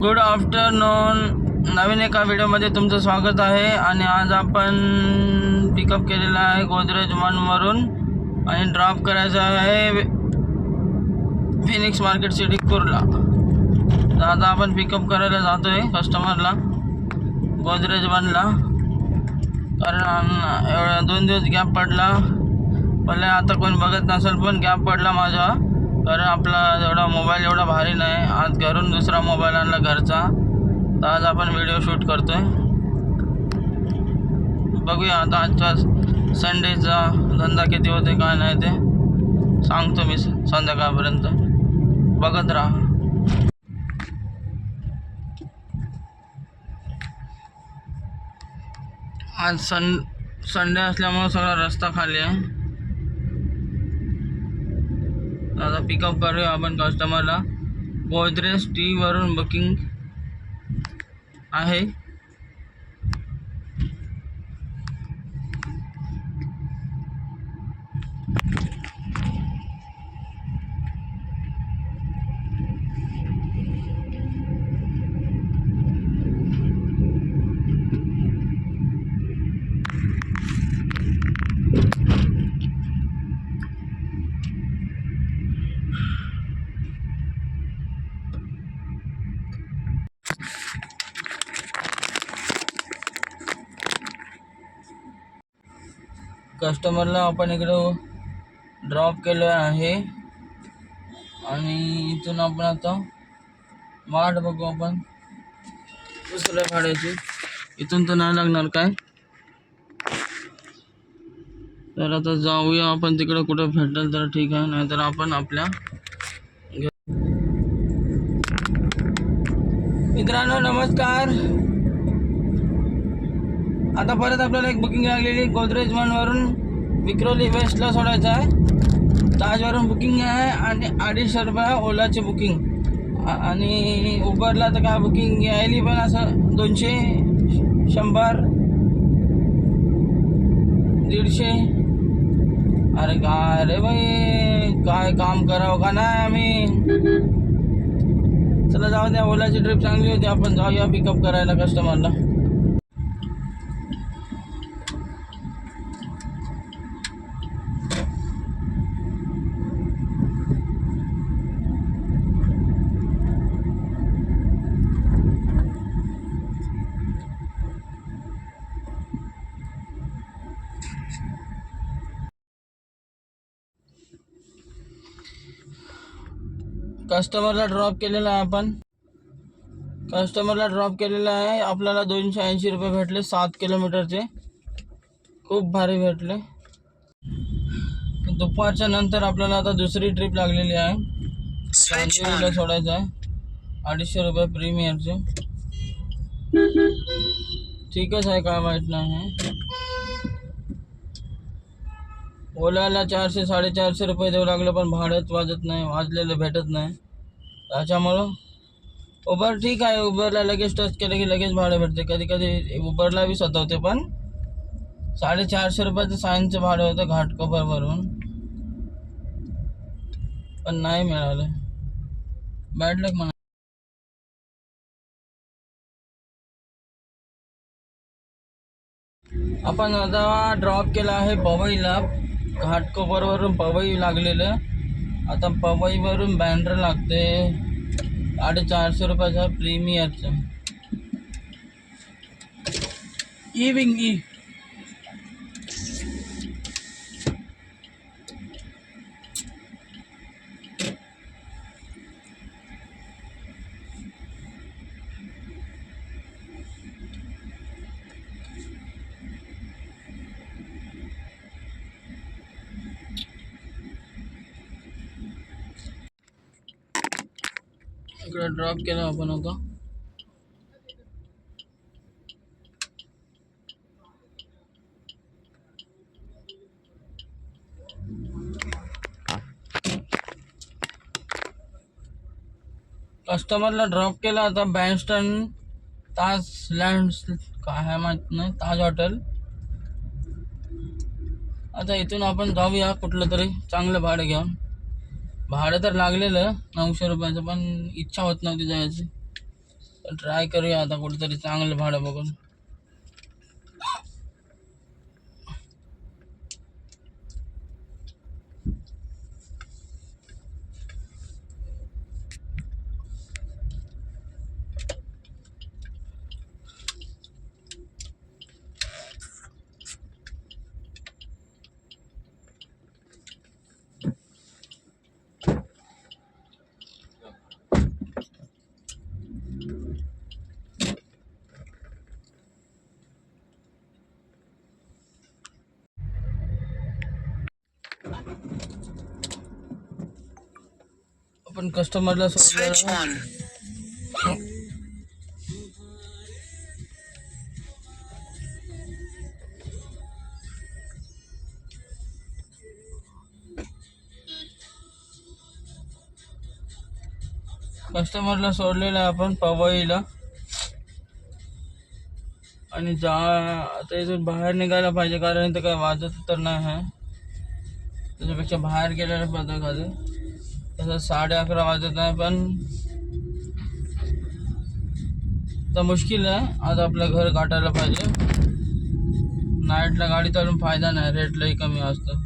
Good afternoon. नवीन एका व्हिडिओमध्ये तुमचं स्वागत आहे. आणि आज आपण पिकअप केलेला आहे गोदरेज वरून आणि ड्रॉप करायचं आहे फिनिक्स मार्केट सिटी कुर्ला. तर आता आपण पिकअप करायला जातो आहे कस्टमरला गोदरेज वनला. कारण एवढा 2 दिवस गॅप पडला. पहिले आता कोण बघत नसेल पण गॅप पडला माझा, कारण आपला एवढा मोबाईल एवढा भारी नाही. आज घरून दुसरा मोबाईल आणला घरचा, तर आज आपण व्हिडिओ शूट करतोय. बघूया आता आजचा संडेचा धंदा किती होते काय नाही ते सांगतो मी संध्याकाळपर्यंत. बघत राहा. आज संडे असल्यामुळे सगळा रस्ता खाली आहे. आता पिकअप करूया आपण कस्टमरला. गोदरेज टी वरून बुकिंग आहे. कस्टमरला आपण इकडं ड्रॉप केलं आहे आणि इथून आपण आता वाट बघू आपण दुसऱ्या भाड्याची. इथून तर नाही लागणार काय, तर आता जाऊया आपण तिकडं. कुठं भेटेल तर ठीक आहे, नाहीतर आपण आपल्या. मित्रांनो नमस्कार. आता परत आपल्याला एक बुकिंग लागलेली गोदरेज वरून विक्रोली वेस्टला सोडायचं आहे. ताजवरून बुकिंग आहे आणि 250 रुपये ओलाची बुकिंग. आणि उबरला तर काय बुकिंग यायली पण असं 200, 100, 150. अरे काय रे भाई, काय काम करावं का नाही आम्ही. चला जाऊ द्या, ओलाची ट्रिप चांगली होती. आपण जाऊया पिकअप करायला कस्टमरला. कस्टमरला ड्रॉप केलेला आहे आपण. कस्टमरला ड्रॉप केलेला आहे. आपल्याला 280 रुपये भेटले 7 किलोमीटरचे. खूप भारी भेटले. दुपारच्या नंतर आपल्याला आता दुसरी ट्रिप लागलेली आहे. चांदिवलीला सोडायचं आहे. 250 रुपये प्रीमियरचे. ठीकच आहे, काय वाईट नाही आहे. ओलाला 400, 450 रुपये देऊ लागले, पण भाड्यात वाजलेलं भेटत नाही. त्याच्यामुळं उबर ठीक आहे. उबरला लगेच टच केलं की लगेच भाडं भेटते. कधी कधी उबरला बी स्वतःवते, पण 450 रुपयाचं सायन्सचं भाडं होतं घाटकोपरवरून, पण नाही मिळालं. बॅड लक म्हणा. आपण आता ड्रॉप केला आहे पवईला. घाटकोपरवरून पवई लागलेलं. आता पवईवरून बँड्रा लागते 450 रुपयाचा प्रीमियरचं. विंग इकडे ड्रॉप केलं आपण आता. कस्टमरला ड्रॉप केला. आता बँडस्टँड ताज लँड काय आहे माहीत नाही, ताज हॉटेल. आता इथून आपण जाऊया कुठलं तरी चांगलं भाडं घेऊन. भाडं तर लागलेलं 900 रुपयाचं, पण इच्छा होत नव्हती जायची. ट्राय करूया आता कुठेतरी चांगलं भाडं बघून. आपण कस्टमरला सोडलं. कस्टमरला सोडलेलं आहे आपण पवईला. आणि आता इथून बाहेर निघायला पाहिजे, कारण इथं काय वाजत तर नाही आहे. त्याच्यापेक्षा बाहेर गेलेलं बरं खाली. तसं 11:30 वाजत आहे, पण तर मुश्किल आहे. आता आपलं घर गाठायला पाहिजे. नाईटला गाडी चालून फायदा नाही, रेट लई कमी असतं.